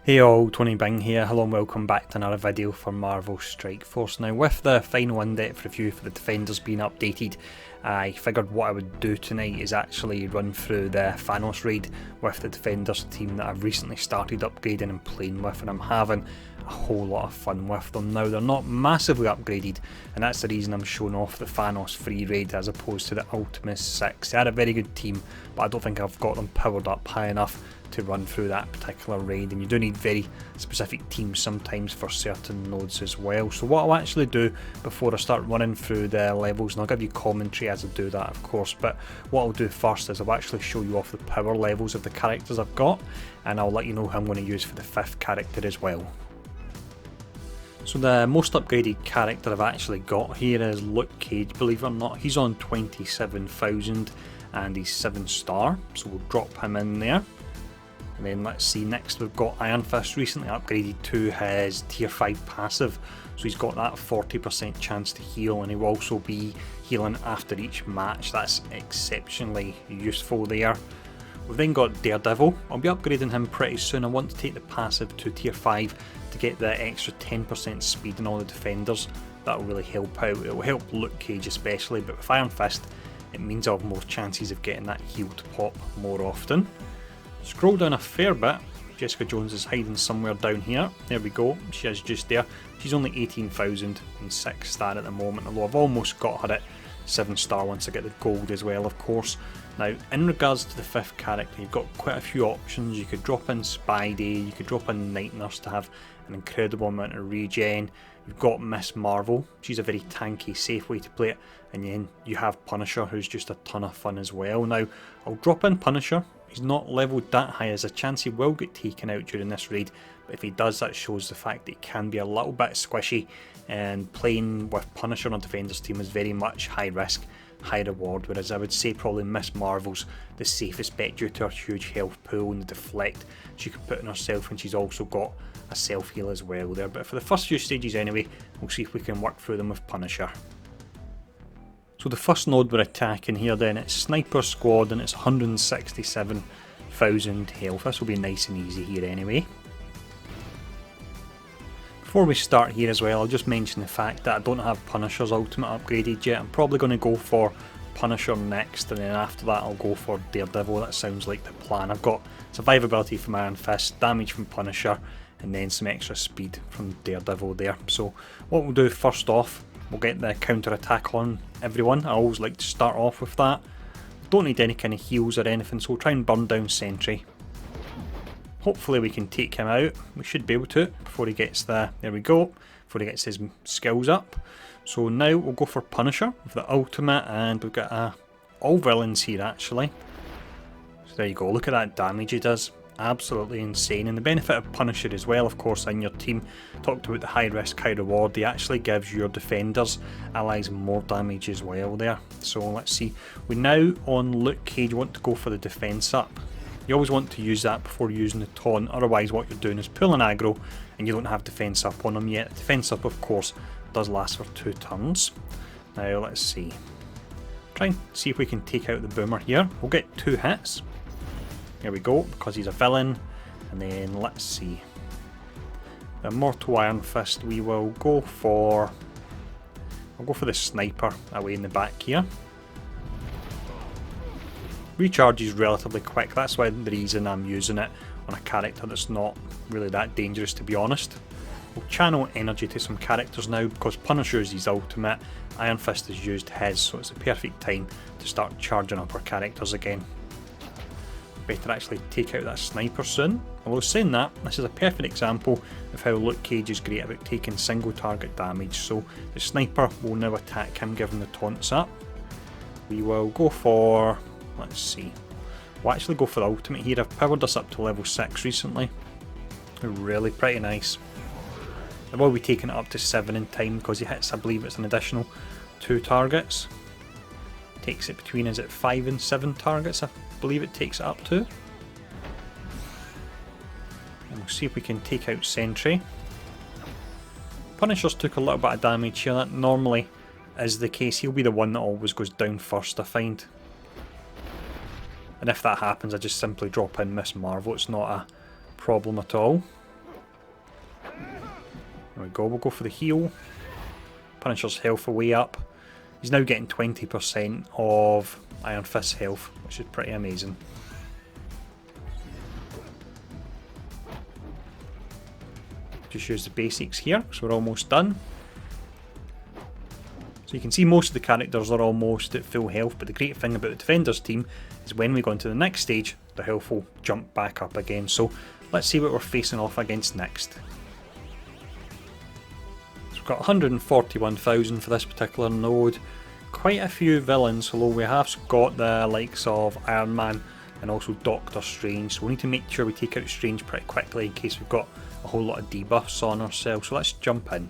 Hey all, Tony Bing here. Hello and welcome back to another video for Marvel Strike Force. Now, with the final in-depth review for the Defenders being updated, I figured what I would do tonight is actually run through the Thanos raid with the Defenders team that I've recently started upgrading and playing with, and I'm having a whole lot of fun with them. Now, they're not massively upgraded, and that's the reason I'm showing off the Thanos III raid as opposed to the Ultimate 6. They had a very good team, but I don't think I've got them powered up high enough to run through that particular raid, and you do need very specific teams sometimes for certain nodes as well. So what I'll actually do before I start running through the levels, and I'll give you commentary as I do that of course, but what I'll do first is I'll actually show you off the power levels of the characters I've got, and I'll let you know who I'm going to use for the 5th character as well. So the most upgraded character I've actually got here is Luke Cage, believe it or not. He's on 27,000 and he's 7-star, so we'll drop him in there. And then let's see, next we've got Iron Fist, recently upgraded to his tier 5 passive, so he's got that 40% chance to heal, and he will also be healing after each match. That's exceptionally useful there. We've then got Daredevil. I'll be upgrading him pretty soon. I want to take the passive to tier 5 to get the extra 10% speed in all the defenders. That will really help out. It will help Luke Cage especially, but with Iron Fist it means I'll have more chances of getting that heal to pop more often. Scroll down a fair bit. Jessica Jones is hiding somewhere down here. There we go, she is just there. She's only 18,006 star at the moment, although I've almost got her at 7-star once I get the gold as well, of course. Now, in regards to the 5th character, you've got quite a few options. You could drop in Spidey, you could drop in Night Nurse to have an incredible amount of regen. You've got Miss Marvel, she's a very tanky, safe way to play it. And then you have Punisher, who's just a ton of fun as well. Now, I'll drop in Punisher. He's not levelled that high, as a chance he will get taken out during this raid, but if he does, that shows the fact that he can be a little bit squishy, and playing with Punisher on a Defenders team is very much high risk, high reward, whereas I would say probably Miss Marvel's the safest bet due to her huge health pool and the deflect she can put on herself, and she's also got a self heal as well there. But for the first few stages anyway, we'll see if we can work through them with Punisher. So the first node we're attacking here then, it's Sniper Squad, and it's 167,000 health. This will be nice and easy here anyway. Before we start here as well, I'll just mention the fact that I don't have Punisher's ultimate upgraded yet. I'm probably going to go for Punisher next, and then after that I'll go for Daredevil. That sounds like the plan. I've got survivability from Iron Fist, damage from Punisher, and then some extra speed from Daredevil there. So what we'll do first off, we'll get the counter attack on everyone. I always like to start off with that. Don't need any kind of heals or anything, so we'll try and burn down Sentry. Hopefully we can take him out. We should be able to before he gets there we go, before he gets his skills up. So now we'll go for Punisher with the ultimate, and we've got all villains here actually. So there you go, look at that damage he does. Absolutely insane. And the benefit of Punisher as well, of course, in your team, talked about the high risk, high reward, he actually gives your defenders allies more damage as well there. So let's see, we now on Luke Cage want to go for the defense up. You always want to use that before using the taunt, otherwise what you're doing is pulling aggro and you don't have defense up on him yet. Defense up, of course, does last for 2 turns. Now let's see, try and see if we can take out the Boomer here. We'll get 2 hits. There we go, because he's a villain. And then let's see, the Immortal Iron Fist, we will go for, I'll go for the Sniper away in the back here. Recharge is relatively quick, that's why the reason I'm using it on a character that's not really that dangerous, to be honest. We'll channel energy to some characters now, because Punisher is his ultimate, Iron Fist has used his, so it's the perfect time to start charging up our characters again. Better actually take out that Sniper soon. Although saying that, this is a perfect example of how Luke Cage is great about taking single target damage, so the Sniper will now attack him given the taunts up. We will go for, let's see, we'll actually go for the ultimate here. I've powered this up to level 6 recently. Really pretty nice. I will be taking it up to 7 in time because he hits, I believe it's an additional 2 targets. Takes it between, is it 5 and 7 targets? I believe it takes it up to. And we'll see if we can take out Sentry. Punisher's took a little bit of damage here. That normally is the case. He'll be the one that always goes down first, I find. And if that happens, I just simply drop in Miss Marvel. It's not a problem at all. There we go, we'll go for the heal. Punisher's health way up. He's now getting 20% of Iron Fist's health, which is pretty amazing. Just use the basics here, so we're almost done. So you can see most of the characters are almost at full health, but the great thing about the Defenders team is when we go into the next stage, the health will jump back up again. So let's see what we're facing off against next. So we've got 141,000 for this particular node. Quite a few villains, although we have got the likes of Iron Man and also Doctor Strange. So we need to make sure we take out Strange pretty quickly in case we've got a whole lot of debuffs on ourselves. So let's jump in.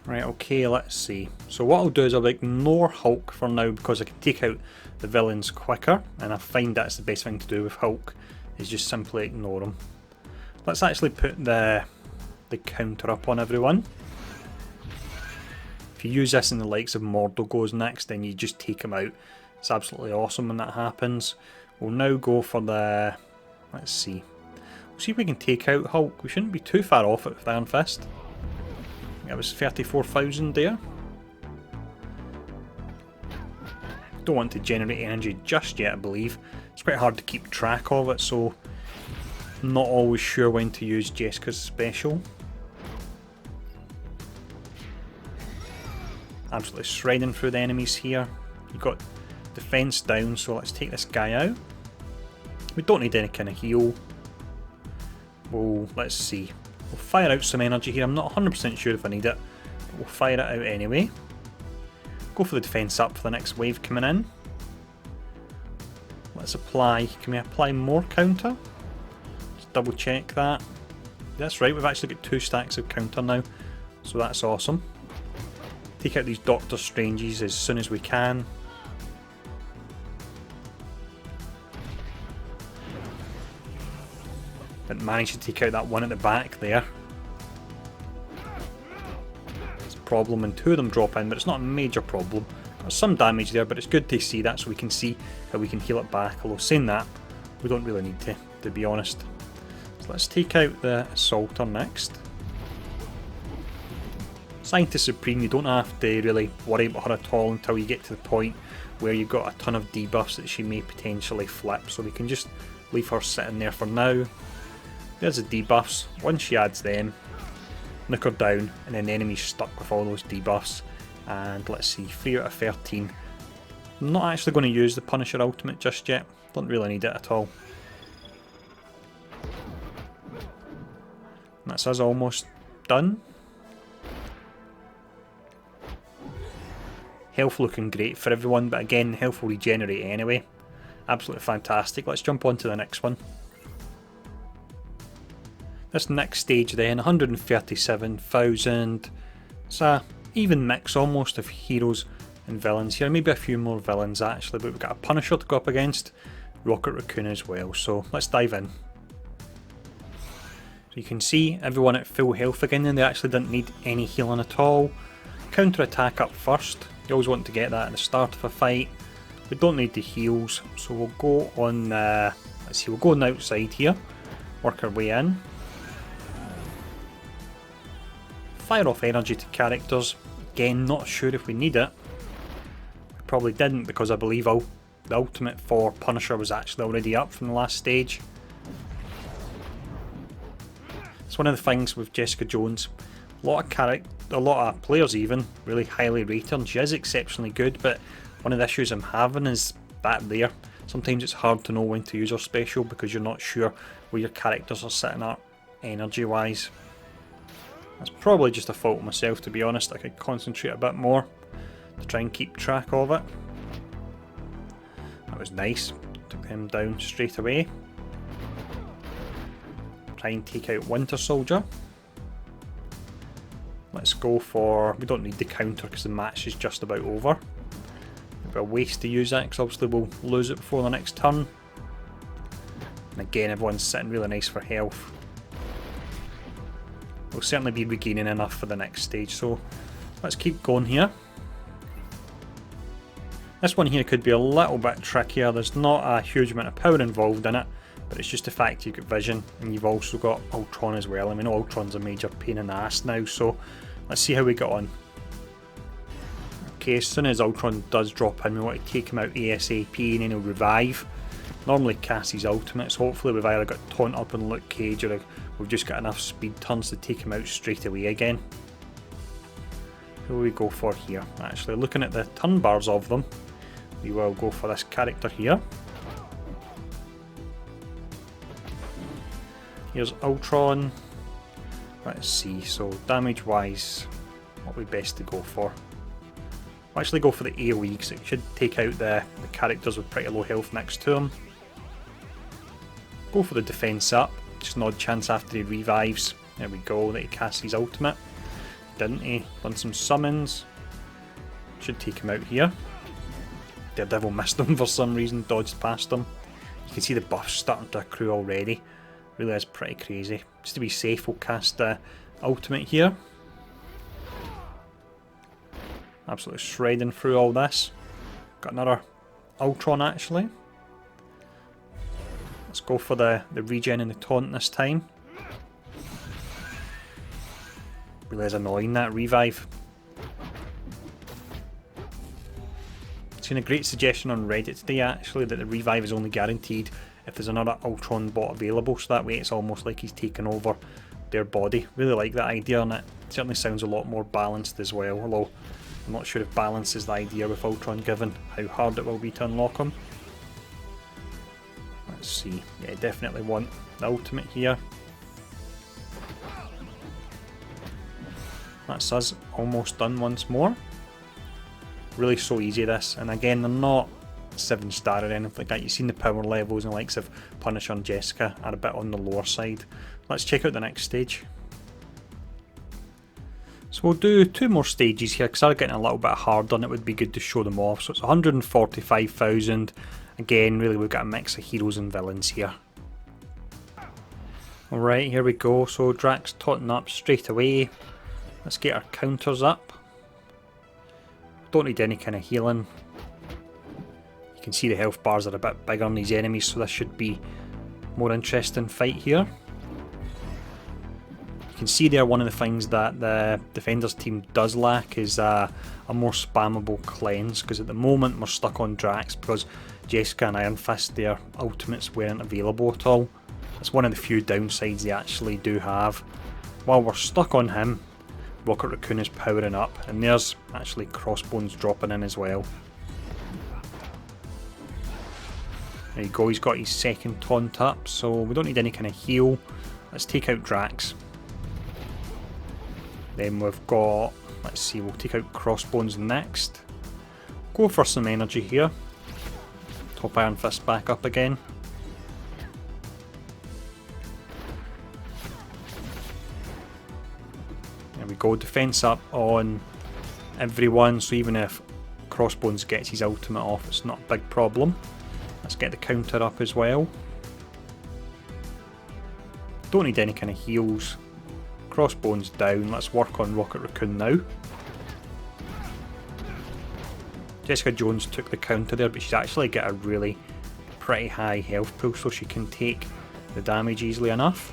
Right, okay, let's see. So what I'll do is I'll ignore Hulk for now because I can take out the villains quicker, and I find that's the best thing to do with Hulk, is just simply ignore him. Let's actually put the counter up on everyone. If you use this and the likes of Mordo goes next, then you just take him out. It's absolutely awesome when that happens. We'll now go for the... let's see. We'll see if we can take out Hulk. We shouldn't be too far off it with the Iron Fist. That was 34,000 there. Don't want to generate energy just yet, I believe. It's quite hard to keep track of it, so I'm not always sure when to use Jessica's special. Absolutely shredding through the enemies here. You've got defense down, so let's take this guy out. We don't need any kind of heal. Well, let's see. We'll fire out some energy here. I'm not 100% sure if I need it, but we'll fire it out anyway. Go for the defense up for the next wave coming in. Let's apply. Can we apply more counter? Just double check that. That's right, we've actually got 2 stacks of counter now, so that's awesome. Take out these Doctor Stranges as soon as we can. Didn't manage to take out that one at the back there. It's a problem when 2 of them drop in, but it's not a major problem. There's some damage there, but it's good to see that so we can see how we can heal it back. Although saying that, we don't really need to be honest. So let's take out the Assaulter next. Scientist Supreme, you don't have to really worry about her at all until you get to the point where you've got a ton of debuffs that she may potentially flip. So we can just leave her sitting there for now. There's the debuffs. Once she adds them, knock her down, and then the enemy's stuck with all those debuffs. And let's see, 3 out of 13. I'm not actually going to use the Punisher ultimate just yet. Don't really need it at all. And that's us almost done. Health looking great for everyone, but again, health will regenerate anyway. Absolutely fantastic. Let's jump on to the next one. This next stage then, 137,000. It's a even mix almost of heroes and villains here. Maybe a few more villains actually, but we've got a Punisher to go up against, Rocket Raccoon as well. So let's dive in. So you can see everyone at full health again, and they actually didn't need any healing at all. Counter attack up first. You always want to get that at the start of a fight. We don't need the heals, so we'll go on. Let's see, we'll go on the outside here. Work our way in. Fire off energy to characters. Again, not sure if we need it. We probably didn't because I believe the ultimate for Punisher was actually already up from the last stage. It's one of the things with Jessica Jones. A lot of players even really highly rate her, and she is exceptionally good, but one of the issues I'm having is that there. Sometimes it's hard to know when to use her special because you're not sure where your characters are sitting at energy wise. That's probably just a fault of myself, to be honest. I could concentrate a bit more to try and keep track of it. That was nice. Took them down straight away. Try and take out Winter Soldier. Let's go for... we don't need the counter because the match is just about over. It'd be a waste to use that because obviously we'll lose it before the next turn. And again, everyone's sitting really nice for health. We'll certainly be regaining enough for the next stage, so let's keep going here. This one here could be a little bit trickier. There's not a huge amount of power involved in it, but it's just the fact you've got Vision and you've also got Ultron as well. I mean, Ultron's a major pain in the ass now, so let's see how we get on. Okay, as soon as Ultron does drop in, we want to take him out ASAP and then he'll revive. Normally cast his ultimates. Hopefully we've either got Taunt up in Luke Cage or we've just got enough speed turns to take him out straight away again. Who will we go for here? Actually, looking at the turn bars of them, we will go for this character here. Here's Ultron. Let's see, so damage wise, what would be best to go for? I'll actually go for the AoE because it should take out the characters with pretty low health next to him. Go for the defense up, just an odd chance after he revives. There we go, that he casts his ultimate. Didn't he? Done some summons. Should take him out here. Daredevil missed him for some reason, dodged past him. You can see the buffs starting to accrue already. Really is pretty crazy. Just to be safe, we'll cast the ultimate here. Absolutely shredding through all this. Got another Ultron actually. Let's go for the regen and the taunt this time. Really is annoying, that revive. Seen a great suggestion on Reddit today actually that the revive is only guaranteed if there's another Ultron bot available, so that way it's almost like he's taken over their body. Really like that idea, and it certainly sounds a lot more balanced as well, although I'm not sure if balance is the idea with Ultron given how hard it will be to unlock him. Let's see, yeah, definitely want the ultimate here. That's us almost done once more. Really so easy this, and again they're not 7-star or anything like that. You've seen the power levels and the likes of Punisher and Jessica are a bit on the lower side. Let's check out the next stage. So we'll do 2 more stages here because they're getting a little bit harder and it would be good to show them off. So it's 145,000. Again, really we've got a mix of heroes and villains here. Alright, here we go. So Drax taunting up straight away. Let's get our counters up. Don't need any kind of healing. You can see the health bars are a bit bigger on these enemies, so this should be a more interesting fight here. You can see there one of the things that the Defenders team does lack is a more spammable cleanse, because at the moment we're stuck on Drax because Jessica and Iron Fist, their ultimates weren't available at all. It's one of the few downsides they actually do have. While we're stuck on him, Rocket Raccoon is powering up, and there's actually Crossbones dropping in as well. There you go, he's got his second taunt up, so we don't need any kind of heal. Let's take out Drax. Then we've got, let's see, we'll take out Crossbones next. Go for some energy here. Top Iron Fist back up again. There we go, defense up on everyone, so even if Crossbones gets his ultimate off, it's not a big problem. Let's get the counter up as well. Don't need any kind of heals. Crossbones down, let's work on Rocket Raccoon now. Jessica Jones took the counter there, but she's actually got a really pretty high health pool, so she can take the damage easily enough.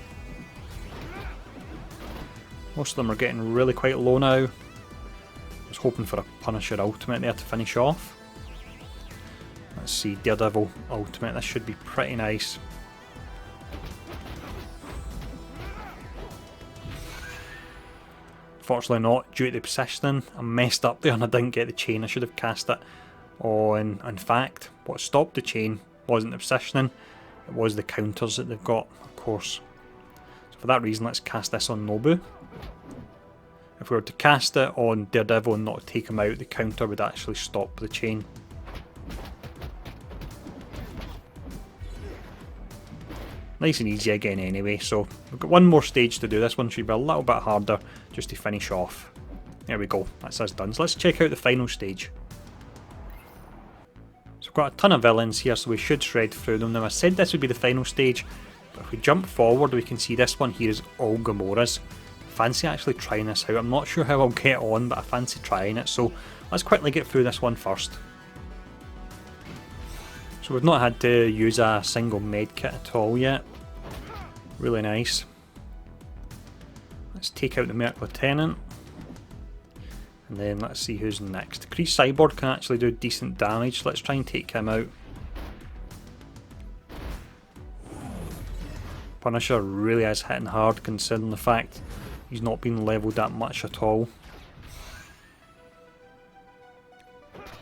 Most of them are getting really quite low now. I was hoping for a Punisher ultimate there to finish off. Let's see, Daredevil ultimate, this should be pretty nice. Fortunately not, due to the positioning. I messed up there and I didn't get the chain. I should have cast it on. In fact, what stopped the chain wasn't the positioning, it was the counters that they've got, of course. So for that reason, let's cast this on Nobu. If we were to cast it on Daredevil and not take him out, the counter would actually stop the chain. Nice and easy again anyway, so we've got one more stage to do. This one should be a little bit harder just to finish off. There we go, that's us done. So let's check out the final stage. So we've got a ton of villains here, so we should shred through them. Now I said this would be the final stage, but if we jump forward we can see this one here is all Gamoras. Fancy actually trying this out. I'm not sure how I'll get on, but I fancy trying it, so let's quickly get through this one first. So we've not had to use a single med kit at all yet. Really nice. Let's take out the Merc Lieutenant. And then let's see who's next. Kree Cyborg can actually do decent damage. Let's try and take him out. Punisher really is hitting hard considering the fact he's not been levelled that much at all.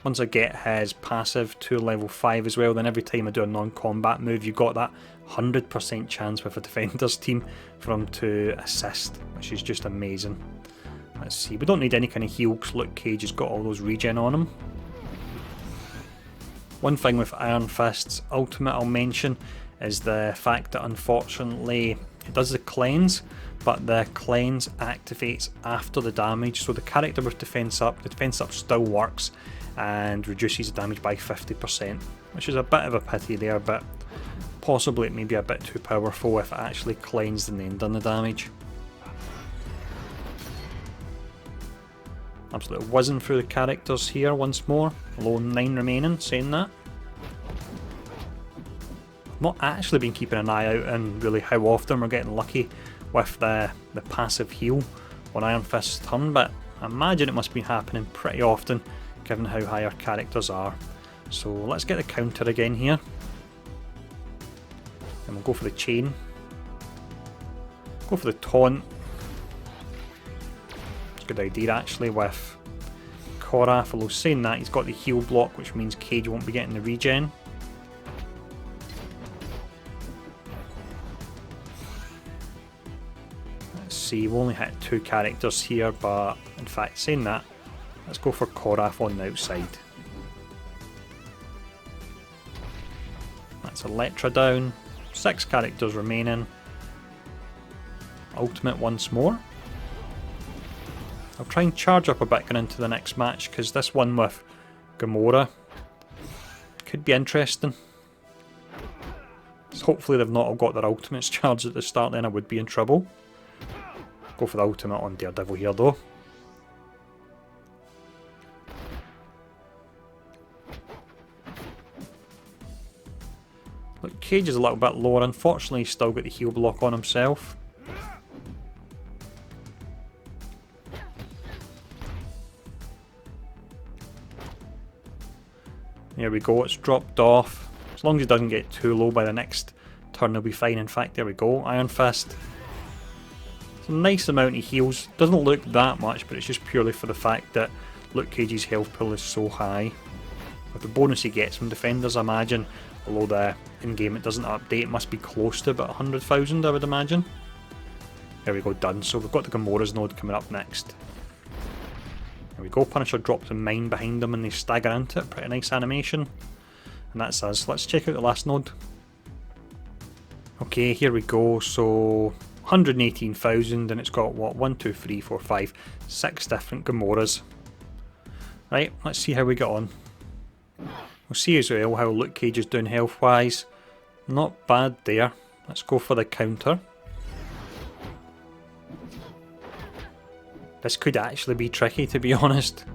Once I get his passive to level 5 as well, then every time I do a non-combat move, you've got that 100% chance with a defenders team for him to assist, which is just amazing. Let's see, we don't need any kind of heal because Luke Cage has got all those regen on him. One thing with Iron Fist's ultimate I'll mention is the fact that unfortunately it does the cleanse, but the cleanse activates after the damage, so the character with defense up, the defense up still works and reduces the damage by 50%, which is a bit of a pity there, but possibly it may be a bit too powerful if it actually cleansed and then done the damage. Absolutely whizzing through the characters here once more, although 9 remaining, saying that. I've not actually been keeping an eye out on really how often we're getting lucky with the passive heal on Iron Fist's turn, but I imagine it must be happening pretty often given how high our characters are. So let's get the counter again here. And we'll go for the chain. Go for the taunt. It's a good idea actually with Korath, although saying that he's got the heal block, which means Cage won't be getting the regen. Let's see, we've only hit 2 characters here, but in fact saying that, let's go for Korath on the outside. That's Electra down, 6 characters remaining. Ultimate once more. I'll try and charge up a bit going into the next match because this one with Gamora could be interesting. So hopefully they've not all got their ultimates charged at the start, then I would be in trouble. Go for the ultimate on Daredevil here though. Look, Cage is a little bit lower, unfortunately he's still got the heal block on himself. There we go, it's dropped off. As long as it doesn't get too low by the next turn, he'll be fine. In fact, there we go, Iron Fist. It's a nice amount of heals. Doesn't look that much, but it's just purely for the fact that Luke Cage's health pool is so high. With the bonus he gets from defenders, I imagine, although the in-game it doesn't update, it must be close to about 100,000, I would imagine. There we go, done. So we've got the Gamora's node coming up next. There we go, Punisher drops a mine behind them and they stagger into it. Pretty nice animation. And that's us. Let's check out the last node. Okay, here we go. So 118,000 and it's got what? 1, 2, 3, 4, 5, 6 different Gamoras. Right, let's see how we get on. We'll see as well how Luke Cage is doing health wise. Not bad there. Let's go for the counter. This could actually be tricky, to be honest.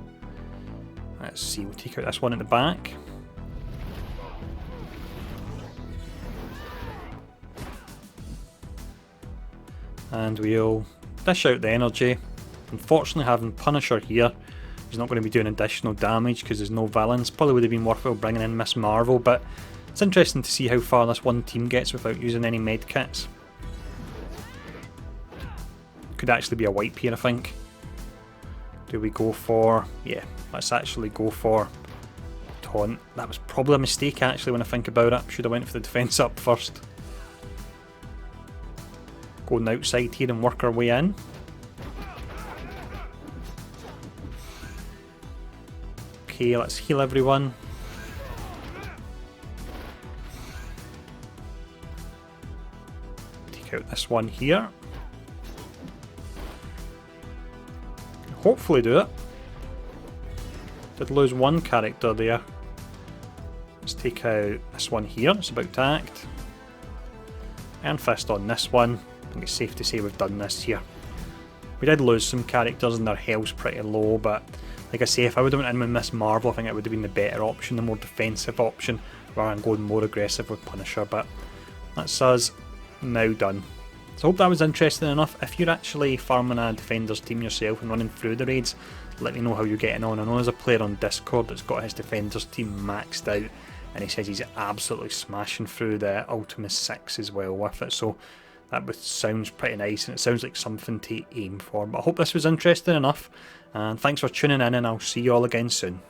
Let's see, we'll take out this one at the back. And we'll dish out the energy. Unfortunately, having Punisher here, he's not going to be doing additional damage because there's no villains. Probably would have been worthwhile bringing in Miss Marvel, but it's interesting to see how far this one team gets without using any medkits. Could actually be a wipe here, I think. Do we go for... yeah, let's actually go for taunt. That was probably a mistake actually when I think about it. Should have went for the defense up first. Going outside here and work our way in. Okay, let's heal everyone. Take out this one here. Hopefully do it. Did lose one character there. Let's take out this one here, it's about to act. Iron Fist on this one. I think it's safe to say we've done this here. We did lose some characters and their health's pretty low, but like I say, if I would have went in with Miss Marvel, I think it would have been the better option, the more defensive option, rather than going more aggressive with Punisher, but that's us now done. So I hope that was interesting enough. If you're actually farming a Defenders team yourself and running through the raids, let me know how you're getting on. I know there's a player on Discord that's got his Defenders team maxed out, and he says he's absolutely smashing through the Ultimus 6 as well with it, so that sounds pretty nice, and it sounds like something to aim for. But I hope this was interesting enough, and thanks for tuning in, and I'll see you all again soon.